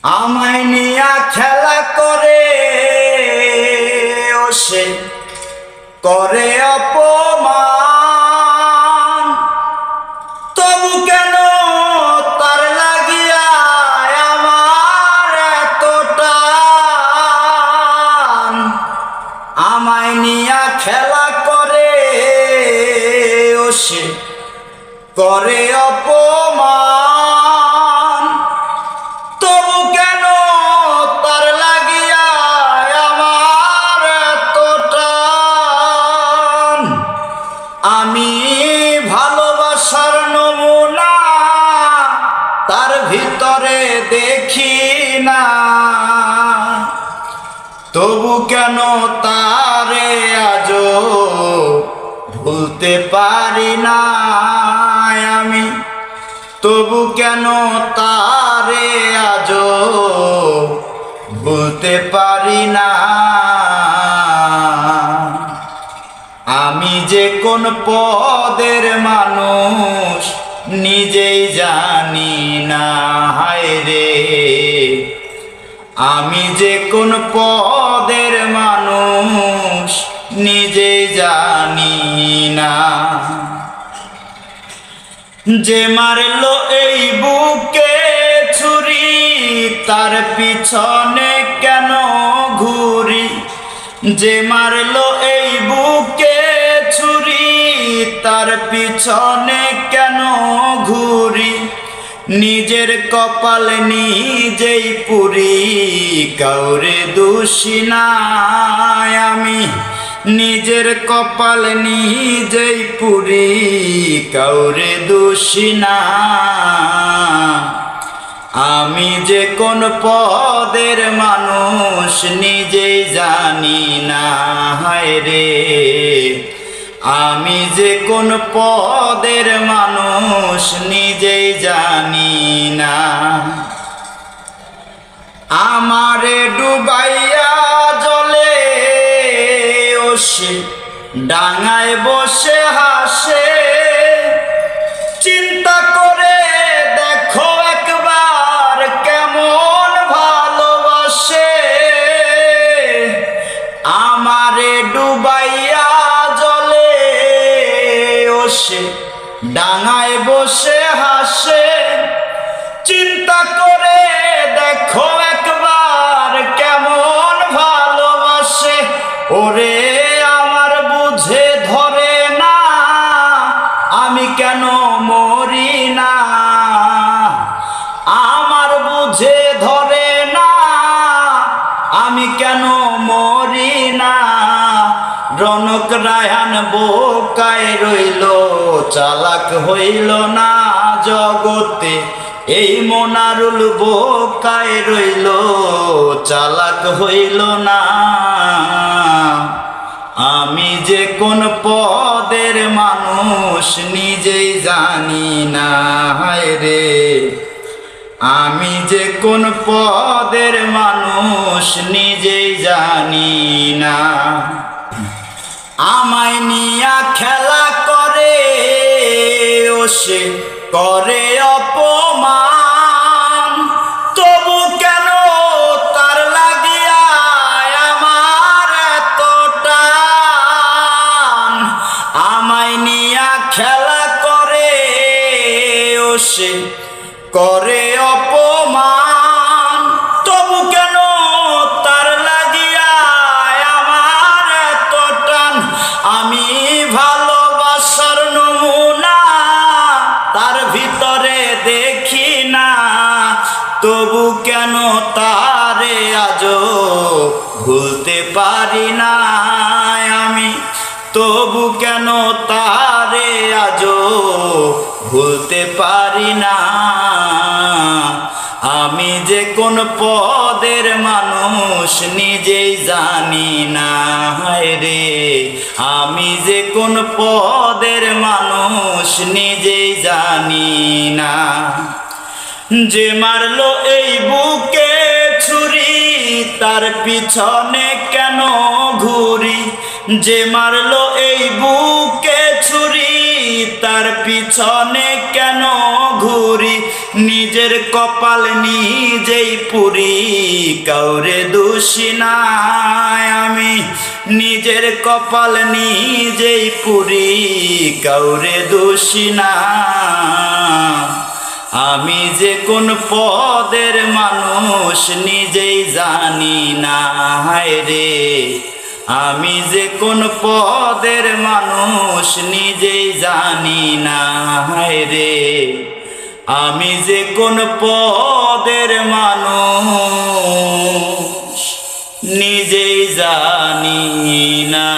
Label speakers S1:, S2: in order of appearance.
S1: আমায় নিয়া খেলা করে ও সে করে অপমান, তবু কেন তার লাগিয়া আমার এত টান। আমায় নিয়া খেলা করে ও সে করে অপমান, তবু কেন তার লাগিয়া আমার এত টান। আমি ভালোবাসার নমুনা তার ভিতরে দেখি না, তবু কেন তারে আজও ভুলতে পারি না আমি। তবু কেন তারে আজও ভুলতে পারি না। আমি যে কোন পদের মানুষ নিজেই জানি না, হায় রে আমি যে কোন পদের মানুষ নিজেই জানি না। যে মারলো এই বুকে ছুরি তার পিছনে কেন ঘুরি। যে মারলো এই বুকে ছুরি তার পিছনে কেন ঘুরি। নিজের কপাল নিজেই পুরি, কাউরে দোষী না আমি। নিজের কপাল নিজেই পুরি, কাউরে দোষী না। আমি যে কোন পদের মানুষ নিজেই জানি না, হায় রে আমি যে কোন পদের মানুষ নিজেই জানি না। আমারে ডুবাইয়া জলে ও সে ডাঙায় বসে হাসে। চিন্তা করে দেখো একবার কেমন ভালোবাসে। আমারে ডুবাইয়া জলে ও সে ডাঙায় বসে হাসে। চিন্তা করে দেখো একবার কেমন ভালোবাসে। ওরে আমার বুঝে ধরে না আমি কেন মরি না। আমার বুঝে ধরে না আমি কেন মরি না। রনক রায়হান বোকায় রইল, চালাক হইল না জগতে। এই মনারুল বোকায় রইল, চালাক হইল না। আমি যে কোন পদের মানুষ নিজেই জানি না, হায় রে আমি যে কোন পদের মানুষ নিজেই জানি না। আমায় নিয়া খেলা করে ও সে করে অপমান, তবু কেন তার লাগিয়া আমার এত টান। আমায় নিয়া খেলা করে ও সে করে অপমান, তবু কেন তার লাগিয়া আমার এত টান। আমি ভালোবাসার নমুনা তার ভিতরে দেখি না, তবু কেন তারে আজও ভুলতে পারি না আমি। তবু কেন তারে আজও ভুলতে পারি না। আমি যে কোন পদের মানুষ নিজেই জানি না, হায় রে আমি যে কোন পদের মানুষ নিজেই জানি না। যে মারলো এই বুকে ছুরি তার পিছনে কেন ঘুরি। যে মারলো এই বুকে ছুরি তার পিছনে কেন ঘুরি, নিজের কপাল নিজেই পুরি, কাউরে দোষী নাই আমি, নিজের কপাল নিজেই পুরি, কাউরে দোষী না। আমি যে কোন পদের মানুষ নিজেই জানি না, হায় রে আমি যে কোন পদের মানুষ নিজেই জানি না, হায় রে আমি যে কোন পদের মানুষ নিজেই জানি না।